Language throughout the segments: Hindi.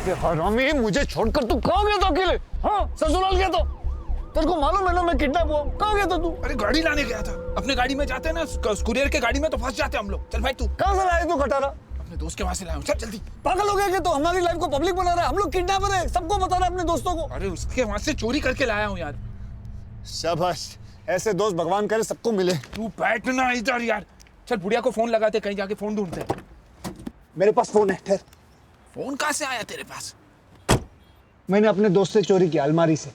हरामी, मुझे छोड़कर तू कहाँ गया था अकेले? हाँ, ससुराल गया था। तेरे को मालूम है ना मैं किडनैप हुआ। कहाँ गया था तू? अरे गाड़ी लाने गया था। अपने गाड़ी में जाते हैं ना, कुरियर के गाड़ी में तो फंस जाते हम लोग। चल भाई तू। कहाँ से लाया तू खटारा? अपने दोस्त के वहां से लाया हूँ। चल जल्दी। पागल हो गया कि तो हमारी लाइफ को पब्लिक बना रहा है। हम लोग किडनैपर है, सबको बता रहा है अपने दोस्तों को। अरे उसके वहां से चोरी करके लाया हूँ यार। शाबाश, ऐसे दोस्त भगवान करे सबको मिले। तू बैठना इधर यार। चल बुढ़िया को फोन लगाते, कहीं जाके फोन ढूंढते हैं। मेरे पास फोन है, ठहर। फोन कहाँ से आया तेरे पास? मैंने अपने दोस्त से चोरी किया, अलमारी से।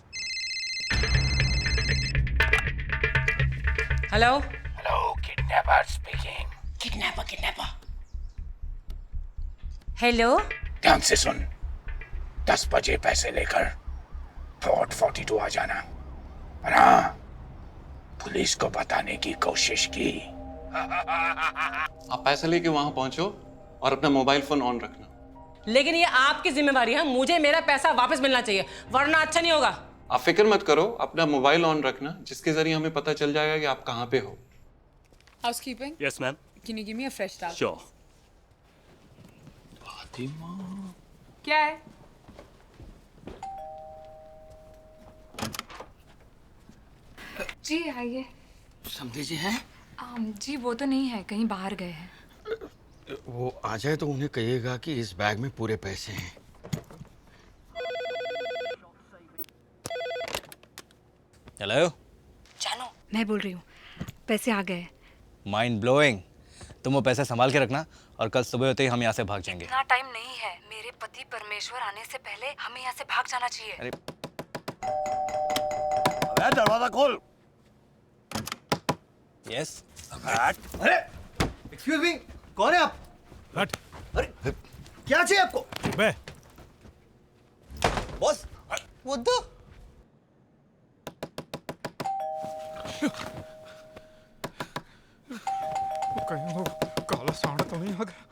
Hello hello, kidnapper speaking. Kidnapper hello. ध्यान से सुन, 10 बजे पैसे लेकर फोर्ट 42 आ जाना। और हाँ, पुलिस को बताने की कोशिश की। आप पैसे लेके वहां पहुंचो और अपना मोबाइल फोन ऑन रखना। लेकिन ये आपकी जिम्मेवारी है, मुझे मेरा पैसा वापस मिलना चाहिए, वरना अच्छा नहीं होगा। आप फिक्र मत करो, अपना मोबाइल ऑन रखना, जिसके जरिए हमें पता चल जाएगा कि आप कहाँ पे हो। Housekeeping? Yes, ma'am. Can you give me a fresh towel? Sure. क्या है? जी आइए। समझे जी हैं? जी वो तो नहीं है, कहीं बाहर गए हैं। वो आ जाए तो उन्हें कहिएगा कि इस बैग में पूरे पैसे हैं। हेलो। जानो, मैं बोल रही हूँ, पैसे आ गए। Mind blowing. तुम वो पैसे संभाल के रखना और कल सुबह होते ही हम यहाँ से भाग जाएंगे। इतना टाइम नहीं है, मेरे पति परमेश्वर आने से पहले हमें यहाँ से भाग जाना चाहिए। अरे अबे दरवाजा खोल। यस। अरे एक्सक्यूज मी, कौन है आप? हट। अरे क्या चाहिए आपको? बे बॉस वो दो। कहीं वो काला सांड तो नहीं आ गया?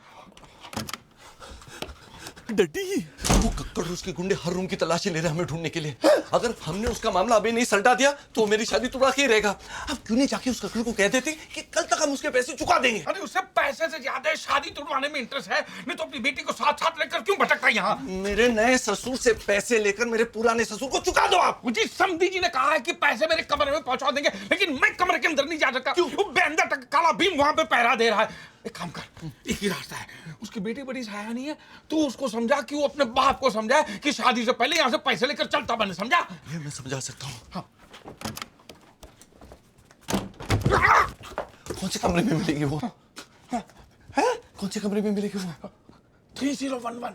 डड्डी, वो कक्कड़ और उसके गुंडे हर रूम की तलाशी ले रहे हैं हमें ढूंढने के लिए। अगर हमने उसका मामला अभी नहीं सलटा दिया तो मेरी शादी तुड़ा के ही रहेगा। अब क्यों नहीं जाके उस कक्कड़ को कह देते कि कल तक हम उसके पैसे चुका देंगे। अरे उसे पैसे से ज्यादा शादी तुड़वाने में इंटरेस्ट है, नहीं तो अपनी बेटी को साथ साथ लेकर क्यों भटकता है यहाँ? मेरे नए ससुर से पैसे लेकर मेरे पुराने ससुर को चुका दो आप। मुझे समधी जी ने कहा है कि पैसे मेरे कमरे में पहुंचा देंगे, लेकिन मैं कमरे के अंदर नहीं जा सकता। क्यों? वो बेंदा तक काला भीम वहां पे पहरा दे रहा है। एक काम कर, एक ही रास्ता है। उसकी बेटी बड़ी सयानी नहीं है, तू उसको समझा कि वो अपने बाप को समझाए कि शादी से पहले यहाँ से पैसे लेकर चलता बने, समझा? ये मैं समझा सकता हूँ। हाँ। कौन से कमरे में मिलेगी वो? है? कौन से कमरे में मिलेगी वो? 3011।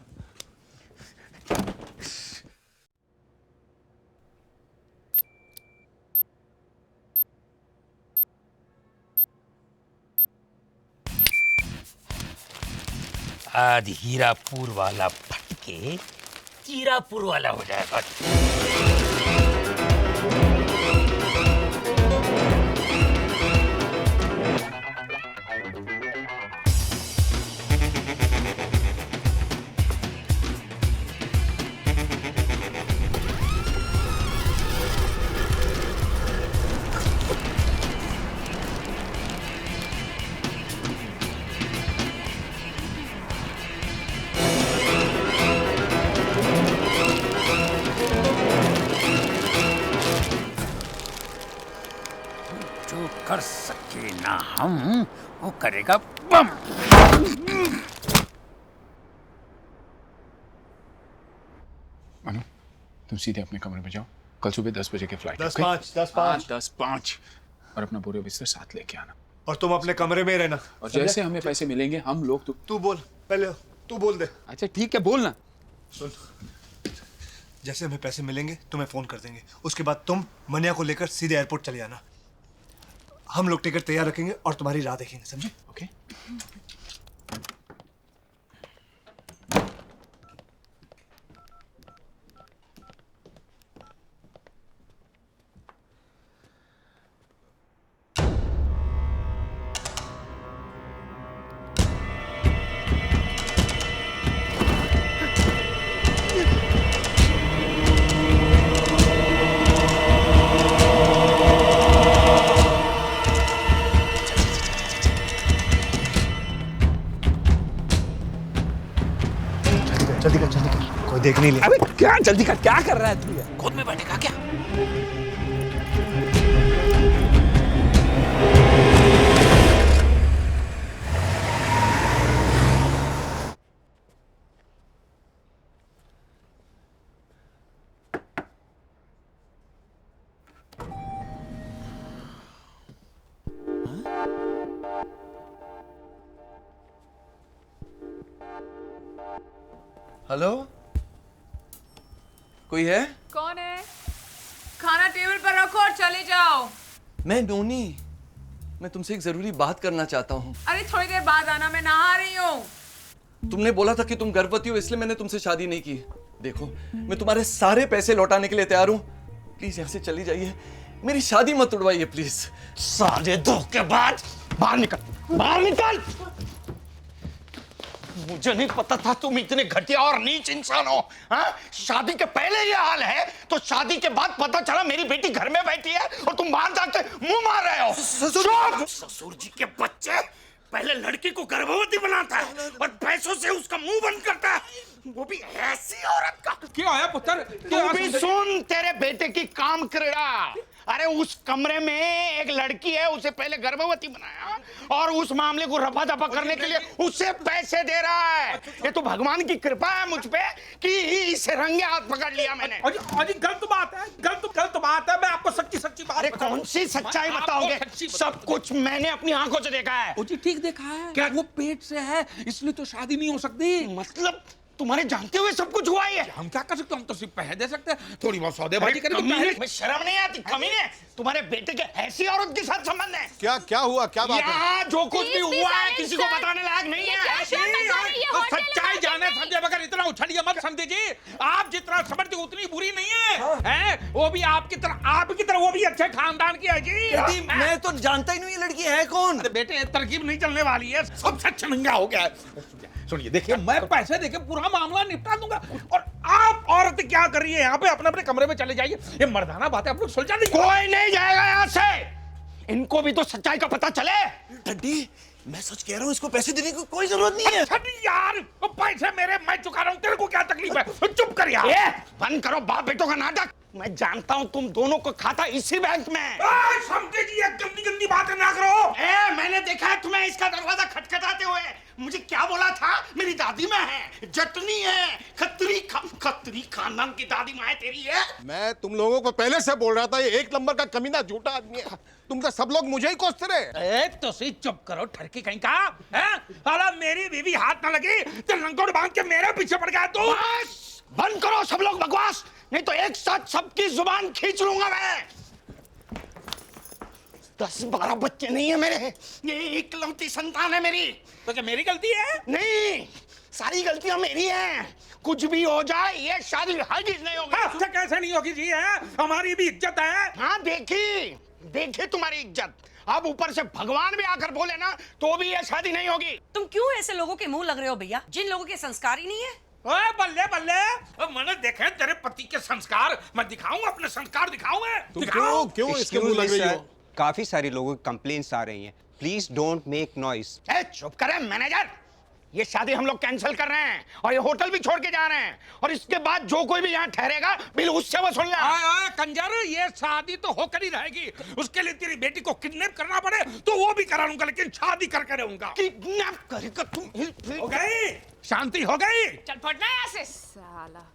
आज हीरापुर वाला फटके हीरापुर वाला हो जाएगा। जो कर सके ना हम, वो करेगा बम। मानो, तुम सीधे अपने कमरे में जाओ। कल सुबह 10 बजे के फ्लाइट। 10-5 और अपना बोरे बिस्तर साथ लेके आना। और तुम अपने कमरे में ही रहना। और जैसे हमें पैसे मिलेंगे हम लोग तू बोल पहले, तू बोल दे। अच्छा ठीक है, बोलना। सुन, जैसे हमें पैसे मिलेंगे तुम्हें फोन कर देंगे। उसके बाद तुम मनिया को लेकर सीधे एयरपोर्ट चले जाना। हम लोग टिकट तैयार रखेंगे और तुम्हारी राह देखेंगे, समझे? ओके। देख नहीं लिया। अबे क्या जल्दी कर, क्या कर रहा है तू? गोद में बैठेगा क्या? हेलो, कोई है? कौन है? खाना टेबल पर रखो और चले जाओ। मैं नोनी, मैं तुमसे एक जरूरी बात करना चाहता हूँ। अरे थोड़ी देर बाद आना, मैं नहा रही हूँ। तुमने बोला था कि तुम गर्भवती हो, इसलिए मैंने तुमसे शादी नहीं की। देखो, मैं तुम्हारे सारे पैसे लौटाने के लिए तैयार हूँ। प्लीज यहाँ से चली जाइए, मेरी शादी मत उड़वाइए प्लीज। साले धोखेबाज, बाहर निकल, बाहर निकल। मुझे नहीं पता था तुम इतने घटिया और नीच इंसान हो। हाँ? शादी के पहले ये हाल है तो शादी के बाद पता चला मेरी बेटी घर में बैठी है और तुम बाहर जाके मुंह मार रहे हो। ससुर जी के बच्चे, पहले लड़की को गर्भवती बनाता है और पैसों से उसका मुंह बंद करता है, वो भी ऐसी औरत का। क्या आया पुत्र? तू भी सुन, तेरे बेटे की काम क्रीड़ा। अरे उस कमरे में एक लड़की है, उसे पहले गर्भवती बनाया और उस मामले को रफा दफा करने के लिए उसे पैसे दे रहा है। ये तो भगवान की कृपा है मुझ पे कि इसे रंगे हाथ पकड़ लिया मैंने। अजी गलत बात है, गलत बात है। मैं आपको सच्ची सच्ची बात। अरे कौन सी सच्चाई बताओगे? सब कुछ मैंने अपनी आंखों से देखा है। जी ठीक देखा है। क्या वो पेट से है इसलिए तो शादी नहीं हो सकती? मतलब तुम्हारे जानते हुए सब कुछ हुआ है? हम क्या कर सकते हैं? हम तो सिर्फ पैसे दे सकते हैं, थोड़ी बहुत सौदेबाजी करेंगे। मैं शर्म नहीं आती? कमीने, तुम्हारे बेटे के ऐसी औरत के साथ संबंध है? क्या हुआ, क्या बात है? यहाँ जो कुछ भी हुआ है किसी को बताने लायक नहीं है। सच्चाई जाने समझे बगैर इतना उछलिए मत समझे जी। आप जितना समझते उतनी बुरी नहीं है, हैं? वो भी आपकी तरह वो भी अच्छे खानदान की है जी। मैं तो जानता ही नहीं ये लड़की है कौन। बेटे तरकीब नहीं चलने वाली है, सब सच महंगा हो गया है। सुनिए, देखिए मैं पैसे देके पूरा मामला निपटा दूंगा और आप औरत क्या कर रही है यहाँ पे? अपने अपने कमरे में चले जाइए। ये मर्दाना बात है, आप लोग सुलझा नहीं। कोई नहीं जाएगा यहाँ से, इनको भी तो सच्चाई का पता चले। डड्डी, मैं सच कह रहा हूँ, इसको पैसे देने की कोई जरूरत नहीं है। अच्छा यार, वो पैसे मेरे, मैं चुका रहा हूँ, तेरे को क्या तकलीफ है? चुप कर यार। बंद करो बाप बेटों का नाटक। मैं जानता हूँ तुम दोनों को खाता इसी बैंक में। समझे जी, गंदी गंदी बातें ना करो। मैंने देखा है तुम्हें इसका दरवाजा खटखटाते हुए। मुझे क्या बोला था? मेरी दादी माँ है, जटनी है, खत्री खानदान की दादी माँ है तेरी है। मैं तुम लोगों को पहले से बोल रहा था, ये एक नंबर का कमीना झूठा आदमी है। तुम तो सब लोग मुझे ही कोसते रहे। तो सी चुप करो, ठरकी कहीं का है? अरे मेरी बीवी हाथ ना लगी तो लंगोट बांध के मेरे पीछे पड़ गया तू। बंद करो सब लोग बकवास, नहीं तो एक साथ सबकी जुबान खींच लूंगा मैं। 10-12 बच्चे नहीं है मेरे, ये इकलौती संतान है मेरी। तो क्या मेरी गलती है? नहीं, सारी गलतियां मेरी हैं। कुछ भी हो जाए ये शादी हरगिज नहीं होगी। अच्छा कैसे नहीं होगी जी? है हमारी भी इज्जत है। हाँ देखी तुम्हारी इज्जत। अब ऊपर से भगवान भी आकर बोले ना तो भी ये शादी नहीं होगी। तुम क्यों ऐसे लोगों के मुंह लग रहे हो भैया, जिन लोगों के संस्कार ही नहीं है? ओए बल्ले बल्ले, मैंने देखे तेरे पति के संस्कार, मैं दिखाऊं अपने संस्कार दिखाऊं मैं। क्यों इसके मुंह लग रही हो? काफी सारे लोगों की कंप्लेंट्स आ रही हैं। Please don't make noise. चुप करे मैनेजर, ये शादी हम लोग कैंसिल कर रहे हैं और ये होटल भी छोड़ के जा रहे हैं और इसके बाद जो कोई भी यहाँ ठहरेगा बिल उससे वसूलना। आए कंजर, ये शादी तो होकर ही रहेगी। उसके लिए तेरी बेटी को किडनैप करना पड़े तो वो भी करा लूंगा, लेकिन शादी करके रहूंगा। किडनैप करेगा तुम? हो गई शांति, हो गई। चल फटना यहाँ से साला।